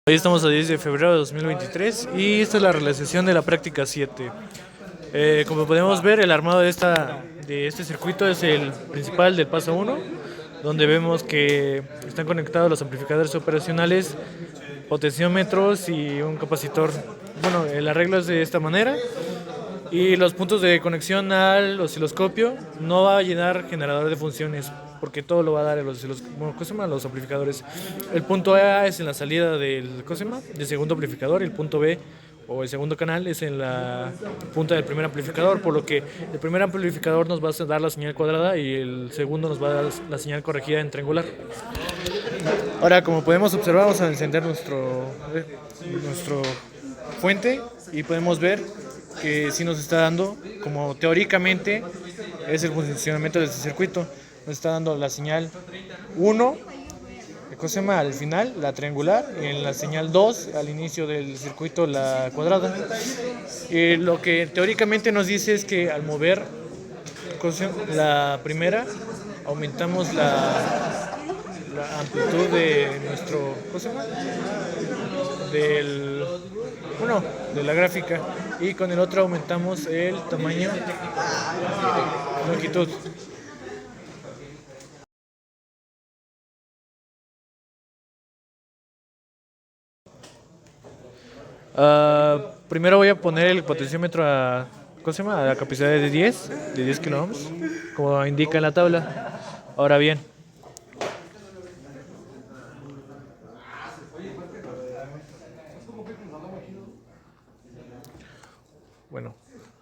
Hoy estamos a 10 de febrero de 2023 y esta es la realización de la práctica 7. Como podemos ver, el armado de este circuito es el principal del paso 1, donde vemos que están conectados los amplificadores operacionales, potenciómetros y un capacitor. Bueno, el arreglo es de esta manera y los puntos de conexión al osciloscopio no va a llenar generador de funciones, porque todo lo va a dar los amplificadores. El punto A es en la salida del segundo amplificador, y el punto B o el segundo canal es en la punta del primer amplificador, por lo que el primer amplificador nos va a dar la señal cuadrada y el segundo nos va a dar la señal corregida en triangular. Ahora, como podemos observar, vamos a encender nuestro fuente y podemos ver que sí nos está dando, como teóricamente es el funcionamiento de este circuito. Nos está dando la señal 1, al final, la triangular, y en la señal 2, al inicio del circuito, la cuadrada. Y lo que teóricamente nos dice es que al mover la primera, aumentamos la amplitud de nuestro, de la gráfica, y con el otro aumentamos el tamaño, longitud. Primero voy a poner el potenciómetro a la capacidad de 10 kiloohms, como indica en la tabla. Ahora bien,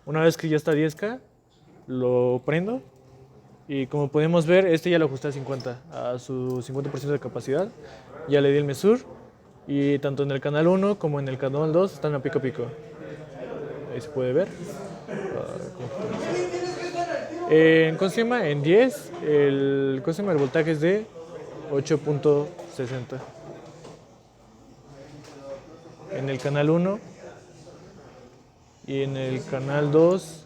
una vez que ya está a 10K, lo prendo y como podemos ver, este ya lo ajusté a su 50% de capacidad. Ya le di el mesur y tanto en el canal 1 como en el canal 2 están a pico a pico. Ahí se puede ver. En 10, el voltaje es de 8.60. En el canal 1 y en el canal 2,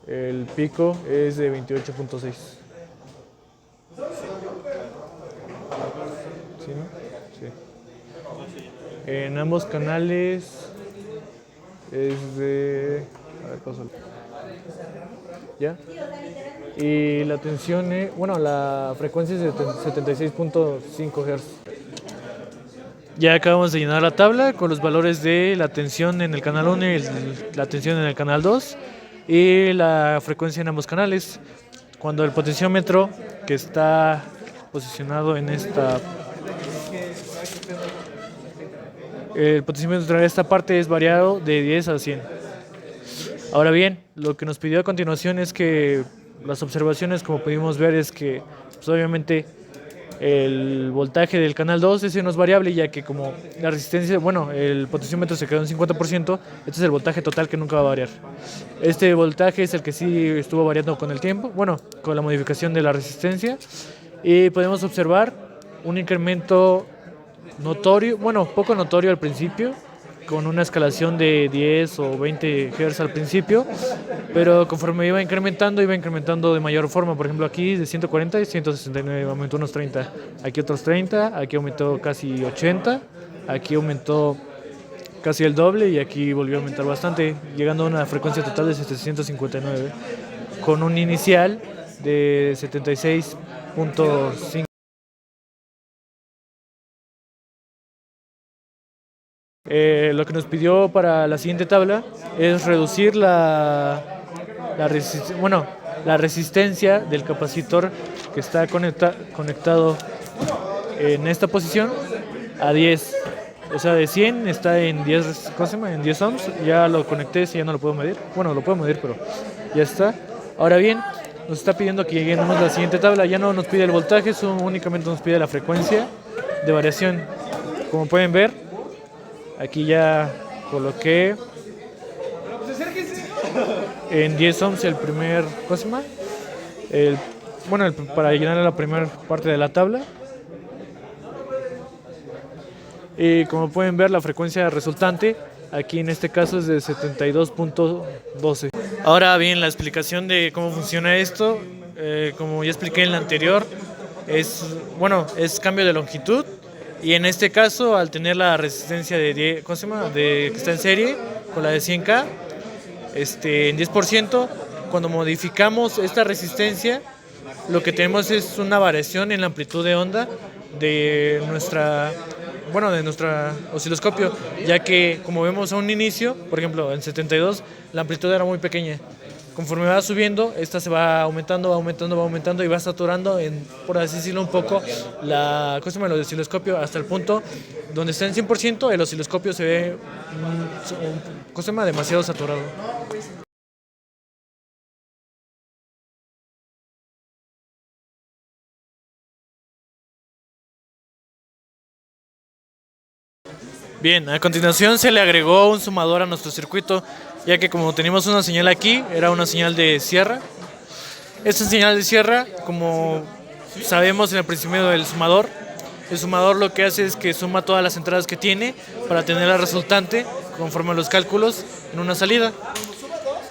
el pico es de 28.6. ¿Sí, no? Sí. En ambos canales es de... A ver, paso. ¿Ya? Y la tensión es... la frecuencia es de 76.5 Hz. Ya acabamos de llenar la tabla con los valores de la tensión en el canal 1 y la tensión en el canal 2 y la frecuencia en ambos canales. Cuando el potenciómetro, que está posicionado en esta... El potenciómetro en esta parte es variado de 10 a 100. Ahora bien, lo que nos pidió a continuación es que las observaciones, como pudimos ver, es que pues obviamente el voltaje del canal 2 ese no es variable, ya que como la resistencia, el potenciómetro se quedó en 50%, este es el voltaje total que nunca va a variar. Este voltaje es el que sí estuvo variando con el tiempo, con la modificación de la resistencia, y podemos observar un incremento notorio, poco notorio al principio, con una escalación de 10 o 20 Hz al principio, pero conforme iba incrementando de mayor forma. Por ejemplo, aquí de 140 y 169 aumentó unos 30, aquí otros 30, aquí aumentó casi 80, aquí aumentó casi el doble y aquí volvió a aumentar bastante, llegando a una frecuencia total de 759, con un inicial de 76.5. Lo que nos pidió para la siguiente tabla es reducir la resistencia del capacitor que está conectado en esta posición a 10. O sea, de 100 está en 10, en 10 ohms. Ya lo conecté, si ya no lo puedo medir. Lo puedo medir, pero ya está. Ahora bien, nos está pidiendo que lleguemos a la siguiente tabla. Ya no nos pide el voltaje, únicamente nos pide la frecuencia de variación. Como pueden ver, aquí ya coloqué en 10 ohms el primer para llenar la primera parte de la tabla. Y como pueden ver, la frecuencia resultante aquí en este caso es de 72.12. Ahora bien, la explicación de cómo funciona esto, como ya expliqué en la anterior, es cambio de longitud Y en este caso, al tener la resistencia de 10, ¿cómo se llama? Que está en serie con la de 100K, en 10%, cuando modificamos esta resistencia, lo que tenemos es una variación en la amplitud de onda de nuestra osciloscopio, ya que como vemos a un inicio, por ejemplo en 72, la amplitud era muy pequeña. Conforme va subiendo, esta se va aumentando y va saturando, por así decirlo, un poco el osciloscopio hasta el punto donde está en 100%, el osciloscopio se ve demasiado saturado. Bien, a continuación se le agregó un sumador a nuestro circuito, ya que como teníamos una señal aquí, era una señal de sierra. Esta señal de sierra, como sabemos en el principio del sumador, el sumador lo que hace es que suma todas las entradas que tiene para tener la resultante, conforme a los cálculos, en una salida.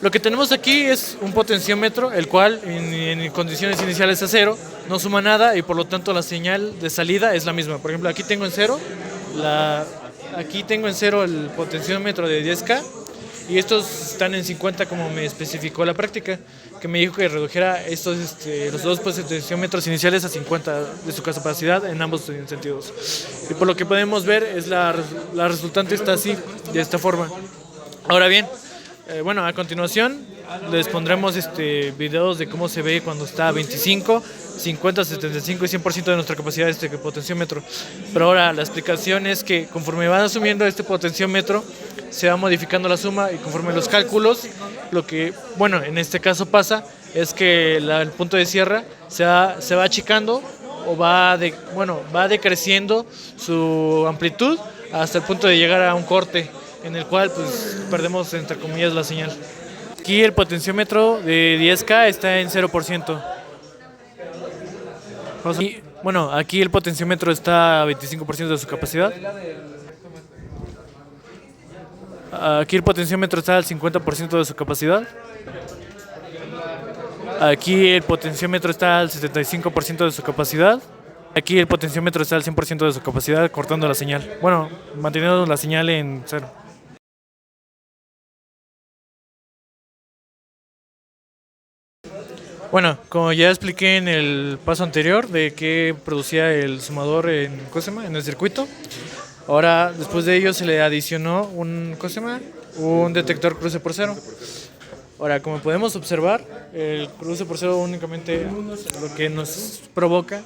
Lo que tenemos aquí es un potenciómetro, el cual en condiciones iniciales a cero no suma nada y por lo tanto la señal de salida es la misma. Por ejemplo, aquí tengo en cero el potenciómetro de 10K y estos están en 50 como me especificó la práctica, que me dijo que redujera los dos potenciómetros iniciales a 50 de su capacidad en ambos sentidos. Y por lo que podemos ver es la resultante está así, de esta forma. Ahora bien, a continuación les pondremos videos de cómo se ve cuando está a 25, 50, 75 y 100% de nuestra capacidad de este potenciómetro. Pero ahora la explicación es que conforme van asumiendo este potenciómetro, se va modificando la suma y conforme los cálculos, lo que, en este caso pasa es que el punto de sierra se va achicando o va decreciendo su amplitud hasta el punto de llegar a un corte en el cual pues perdemos entre comillas la señal. Aquí el potenciómetro de 10K está en 0%. Aquí el potenciómetro está a 25% de su capacidad. Aquí el potenciómetro está al 50% de su capacidad. Aquí el potenciómetro está al 75% de su capacidad. Aquí el potenciómetro está al 100% de su capacidad, cortando la señal. Manteniendo la señal en cero. Como ya expliqué en el paso anterior de qué producía el sumador en el circuito, ahora después de ello se le adicionó un detector cruce por cero. Ahora, como podemos observar, el cruce por cero únicamente lo que nos provoca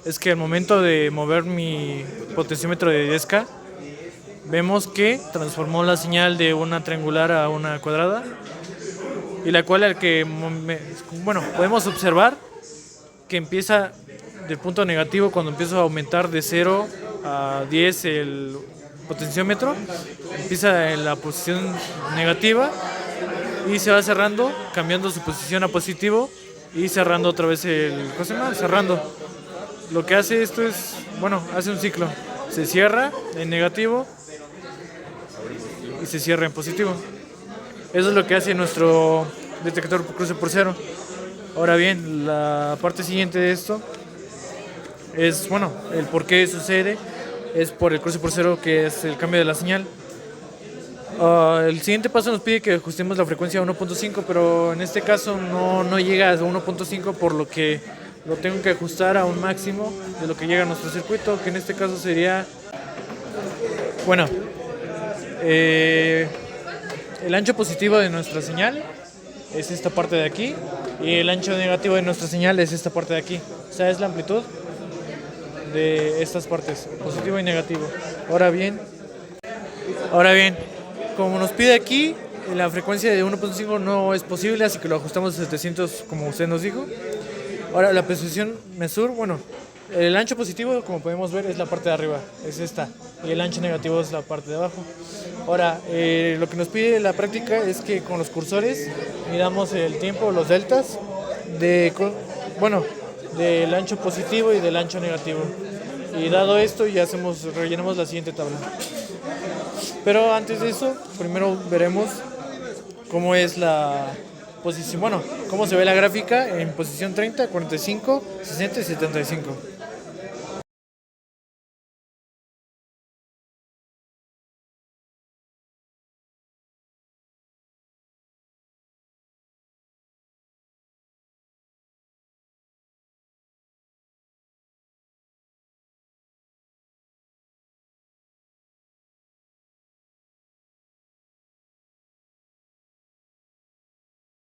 es que al momento de mover mi potenciómetro de 10K, vemos que transformó la señal de una triangular a una cuadrada, y la cual podemos observar que empieza del punto negativo cuando empiezo a aumentar de 0 a 10 el potenciómetro, empieza en la posición negativa y se va cerrando, cambiando su posición a positivo y cerrando otra vez cerrando. Lo que hace esto es, hace un ciclo, se cierra en negativo y se cierra en positivo. Eso es lo que hace nuestro detector cruce por cero. Ahora bien, la parte siguiente de esto es, el por qué sucede es por el cruce por cero, que es el cambio de la señal. El siguiente paso nos pide que ajustemos la frecuencia a 1.5, pero en este caso no llega a 1.5, por lo que lo tengo que ajustar a un máximo de lo que llega a nuestro circuito, que en este caso sería, el ancho positivo de nuestra señal es esta parte de aquí y el ancho negativo de nuestra señal es esta parte de aquí. O sea, es la amplitud de estas partes, positivo y negativo. Ahora bien, como nos pide aquí, la frecuencia de 1.5 no es posible, así que lo ajustamos a 700 como usted nos dijo. Ahora, la precisión MESUR, el ancho positivo, como podemos ver, es la parte de arriba, es esta, y el ancho negativo es la parte de abajo. Ahora, lo que nos pide la práctica es que con los cursores midamos el tiempo, los deltas, del ancho positivo y del ancho negativo. Y dado esto, ya rellenamos la siguiente tabla. Pero antes de eso, primero veremos cómo es la posición, cómo se ve la gráfica en posición 30, 45, 60 y 75.